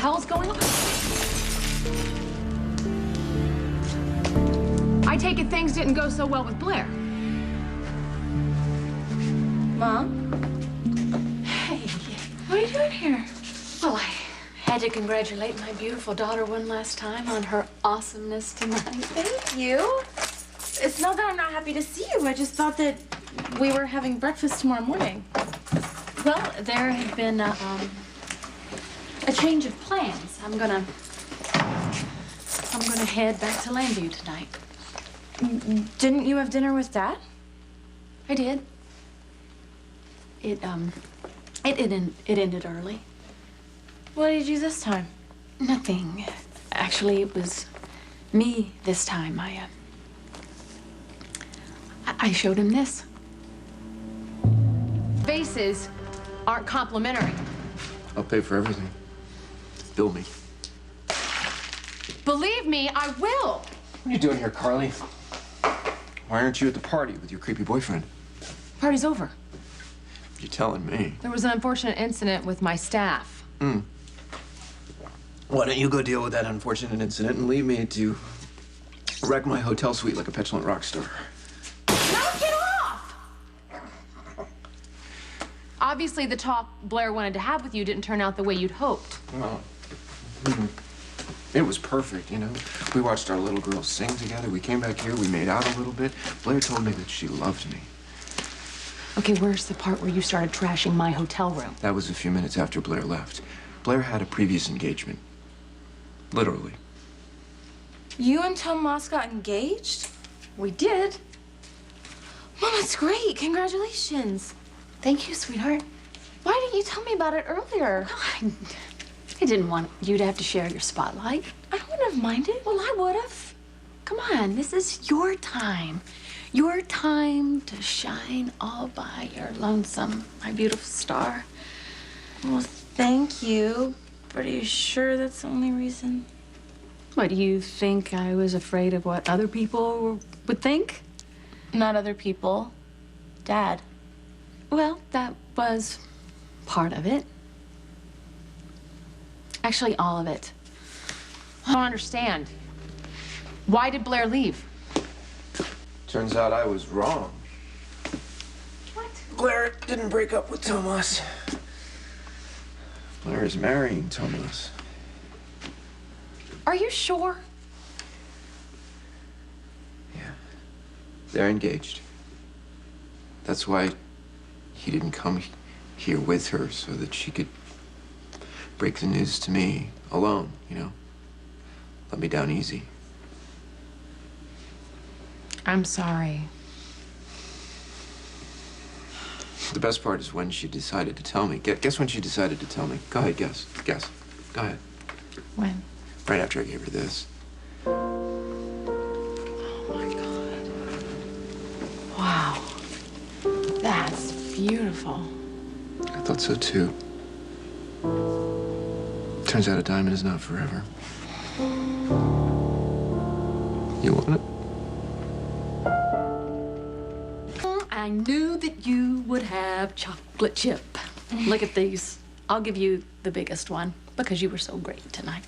hell's going on? I take it things didn't go so well with Blair. Mom? Hey, What are you doing here? well, I had to congratulate my beautiful daughter one last time on her awesomeness tonight. Thank you. It's not that I'm not happy to see you. I just thought that we were having breakfast tomorrow morning. Well, there had been a change of plans. I'm gonna head back to Landview tonight. Didn't you have dinner with Dad? I did. It ended early. What did you do this time? Nothing. Actually, it was me this time. I showed him this. Vases aren't complimentary. I'll pay for everything. Bill me. Believe me, I will. What are you doing here, Carly? Why aren't you at the party with your creepy boyfriend? Party's over. You're telling me. There was an unfortunate incident with my staff. Why don't you go deal with that unfortunate incident and leave me to wreck my hotel suite like a petulant rock star? Knock it off! Obviously, the talk Blair wanted to have with you didn't turn out the way you'd hoped. Well, it was perfect, you know? We watched our little girl sing together. We came back here, we made out a little bit. Blair told me that she loved me. Okay, where's the part where you started trashing my hotel room? That was a few minutes after Blair left. Blair had a previous engagement. Literally. You and Tomas got engaged? We did. Mom, that's great. Congratulations. Thank you, sweetheart. Why didn't you tell me about it earlier? I didn't want you to have to share your spotlight. I wouldn't have minded. Well, I would have. Come on, this is your time. Your time to shine all by your lonesome, my beautiful star. Well, thank you. But are you sure that's the only reason? What, do you think I was afraid of what other people would think? Not other people. Dad. Well, that was part of it. Actually, all of it. I don't understand. Why did Blair leave? Turns out I was wrong. What? Blair didn't break up with Tomas. Blair is marrying Tomas. Are you sure? Yeah. They're engaged. That's why he didn't come here with her, so that she could break the news to me alone, you know? Let me down easy. I'm sorry. The best part is when she decided to tell me. Guess when she decided to tell me. Go ahead, guess. Guess. Go ahead. When? Right after I gave her this. Oh, my God. Wow. That's beautiful. I thought so, too. Turns out a diamond is not forever. You want it? I knew that you would have chocolate chip. Look at these. I'll give you the biggest one because you were so great tonight.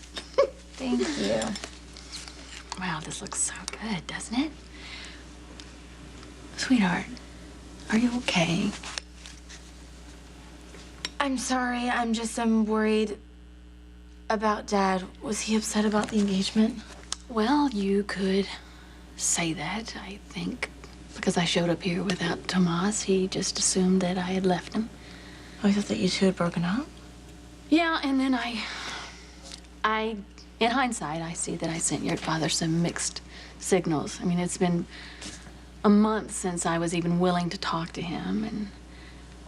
Thank you. Wow, this looks so good, doesn't it? Sweetheart, are you okay? I'm sorry. I'm worried about Dad. Was he upset about the engagement? Well, you could say that, I think. Because I showed up here without Tomas, he just assumed that I had left him. Oh, I thought that you two had broken up? Yeah, and then in hindsight, I see that I sent your father some mixed signals. I mean, it's been a month since I was even willing to talk to him, and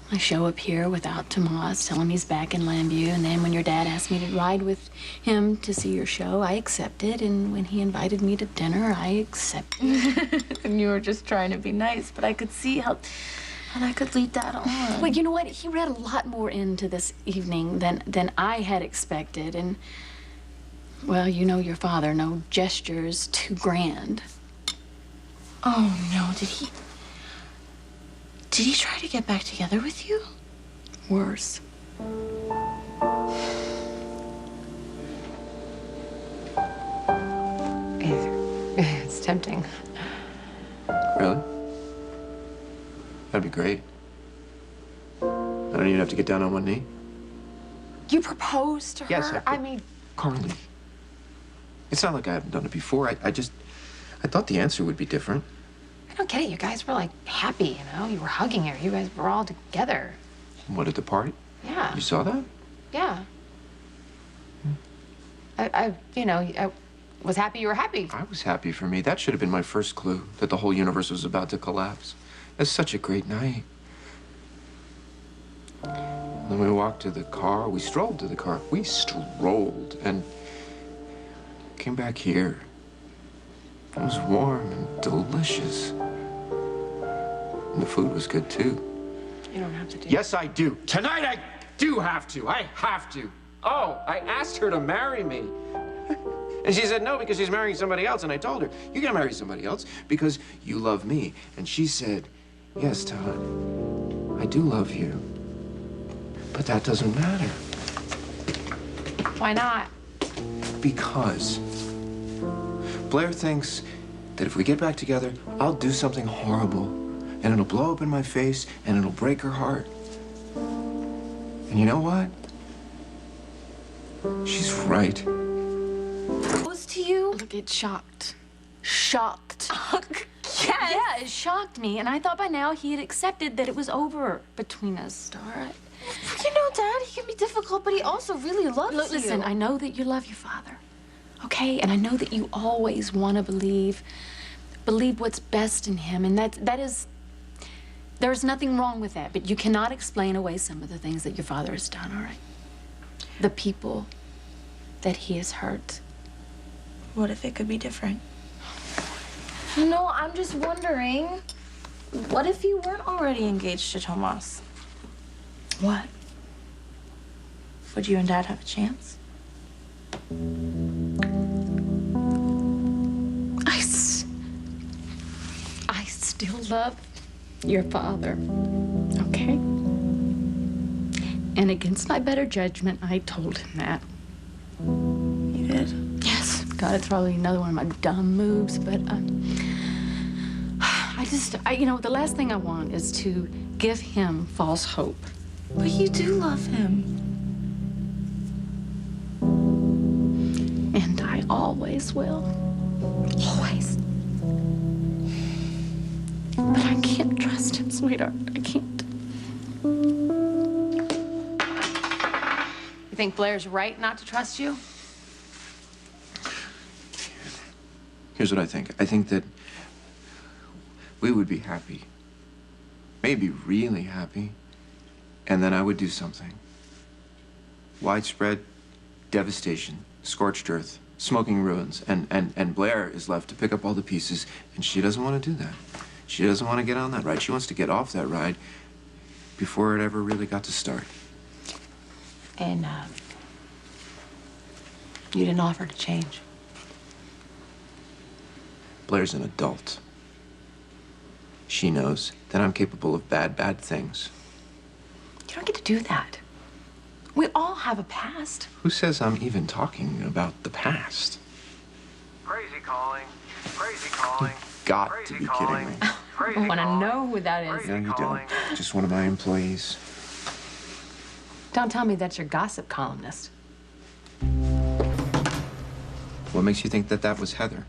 I show up here without Tomas, tell him he's back in Landview, and then when your dad asked me to ride with him to see your show, I accepted, and when he invited me to dinner, I accepted. And you were just trying to be nice, but I could see how that could lead Dad on. Well, you know what? He read a lot more into this evening than I had expected, and, well, you know your father, no gestures too grand. Oh, no, Did he try to get back together with you? Worse. tempting. Really? That'd be great. I don't even have to get down on one knee. You proposed to her? Yes, I mean, Carly. It's not like I haven't done it before. I thought the answer would be different. I don't get it. You guys were like happy, you know? You were hugging her. You guys were all together. What, at the party? Yeah. You saw that? Yeah. I was happy you were happy. I was happy for me. That should have been my first clue that the whole universe was about to collapse. It's such a great night. Then we walked to the car. We strolled to the car. We strolled and came back here. It was warm and delicious. And the food was good, too. You don't have to do Yes, I do. Tonight, I do have to. I have to. Oh, I asked her to marry me. And she said no because she's marrying somebody else. And I told her, you can marry somebody else because you love me. And she said, yes, Todd, I do love you. But that doesn't matter. Why not? Because Blair thinks that if we get back together, I'll do something horrible. And it'll blow up in my face and it'll break her heart. And you know what? She's right. Proposed to you? Look, it shocked. Shocked. Yes. Yeah, it shocked me. And I thought by now he had accepted that it was over between us, Star. You know, Dad, he can be difficult, but he also really loves Look, you. listen, I know that you love your father, okay? And I know that you always want to believe what's best in him. And that is, there's nothing wrong with that. But you cannot explain away some of the things that your father has done, all right? The people that he has hurt. What if it could be different? No, I'm just wondering, what if you weren't already engaged to Tomas? What? Would you and Dad have a chance? I still love your father, okay? And against my better judgment, I told him that. You did? Yes. God, it's probably another one of my dumb moves, but the last thing I want is to give him false hope. But you do love him. And I always will. Always. But I can't trust him, sweetheart. I can't. You think Blair's right not to trust you? Here's what I think. I think that we would be happy. Maybe really happy. And then I would do something. Widespread devastation, scorched earth, smoking ruins, and Blair is left to pick up all the pieces, and she doesn't want to do that. She doesn't want to get on that ride. She wants to get off that ride before it ever really got to start. And, you didn't offer to change. Blair's an adult. She knows that I'm capable of bad things. You don't get to do that. We all have a past. Who says I'm even talking about the past? Crazy calling. Crazy calling. Got Crazy to be calling. kidding me. Crazy I want to calling. know who that is. Crazy No, you calling. don't. Just one of my employees. Don't tell me that's your gossip columnist. What makes you think that that was Heather?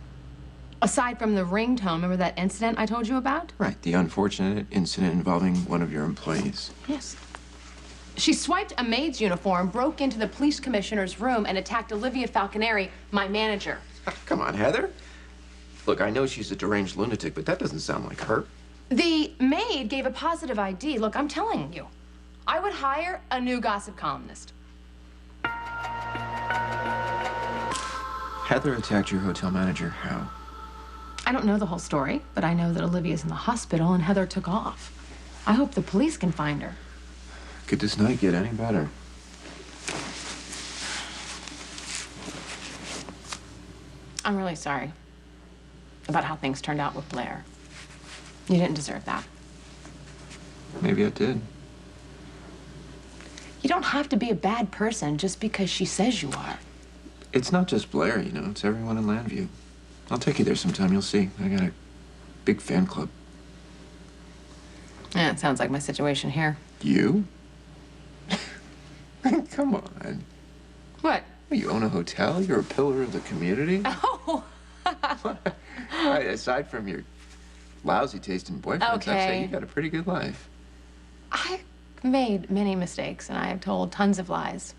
Aside from the ringtone, remember that incident I told you about? Right, the unfortunate incident involving one of your employees. Yes. She swiped a maid's uniform, broke into the police commissioner's room, and attacked Olivia Falconeri, my manager. Come on, Heather. Look, I know she's a deranged lunatic, but that doesn't sound like her. The maid gave a positive ID. Look, I'm telling you, I would hire a new gossip columnist. Heather attacked your hotel manager. How? I don't know the whole story, but I know that Olivia's in the hospital and Heather took off. I hope the police can find her. Could this night get any better? I'm really sorry about how things turned out with Blair. You didn't deserve that. Maybe I did. You don't have to be a bad person just because she says you are. It's not just Blair, you know. It's everyone in Landview. I'll take you there sometime. You'll see. I got a big fan club. Yeah, it sounds like my situation here. You? Come on. What? You own a hotel? You're a pillar of the community? Oh! Right, aside from your lousy taste in boyfriends, I'd say Okay. you got a pretty good life. I've made many mistakes, and I have told tons of lies.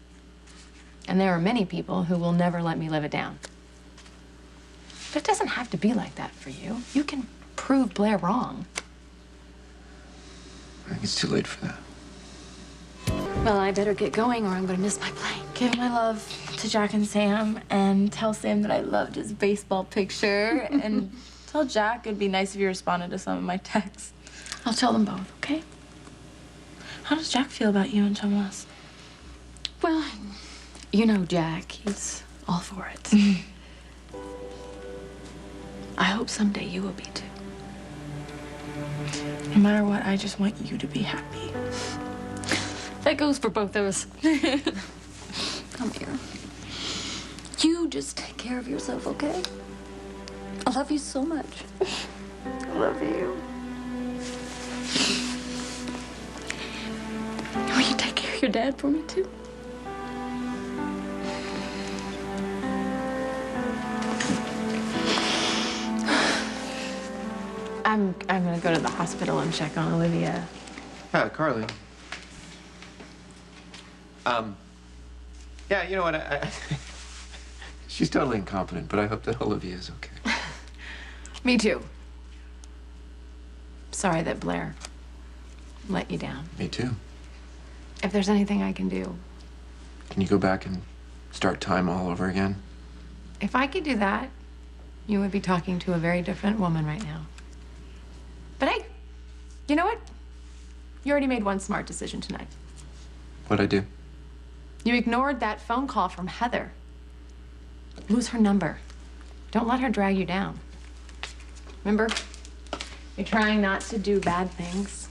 And there are many people who will never let me live it down. But it doesn't have to be like that for you. You can prove Blair wrong. I think it's too late for that. Well, I better get going or I'm gonna miss my plane. Give my love to Jack and Sam and tell Sam that I loved his baseball picture and tell Jack it'd be nice if you responded to some of my texts. I'll tell them both, okay? How does Jack feel about you and Tomas? Well, you know Jack. He's all for it. I hope someday you will be too. No matter what, I just want you to be happy. That goes for both of us. Come here. You just take care of yourself, okay? I love you so much. I love you. Will you take care of your dad for me, too? I'm gonna go to the hospital and check on Olivia. Carly. Yeah, you know what? She's totally incompetent, but I hope that Olivia is okay. Me too. Sorry that Blair let you down. Me too. If there's anything I can do. Can you go back and start time all over again? If I could do that, you would be talking to a very different woman right now. But hey, you know what? You already made one smart decision tonight. What'd I do? You ignored that phone call from Heather. Lose her number. Don't let her drag you down. Remember? You're trying not to do bad things.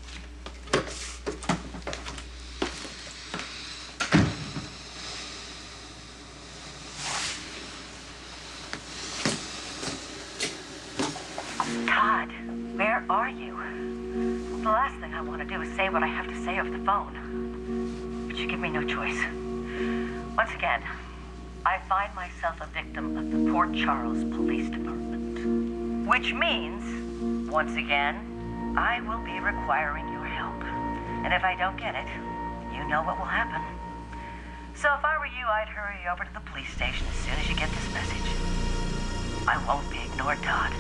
Todd, where are you? The last thing I want to do is say what I have to say over the phone. But you give me no choice. Once again, I find myself a victim of the Port Charles Police Department. Which means, once again, I will be requiring your help. And if I don't get it, you know what will happen. So if I were you, I'd hurry over to the police station as soon as you get this message. I won't be ignored, Todd.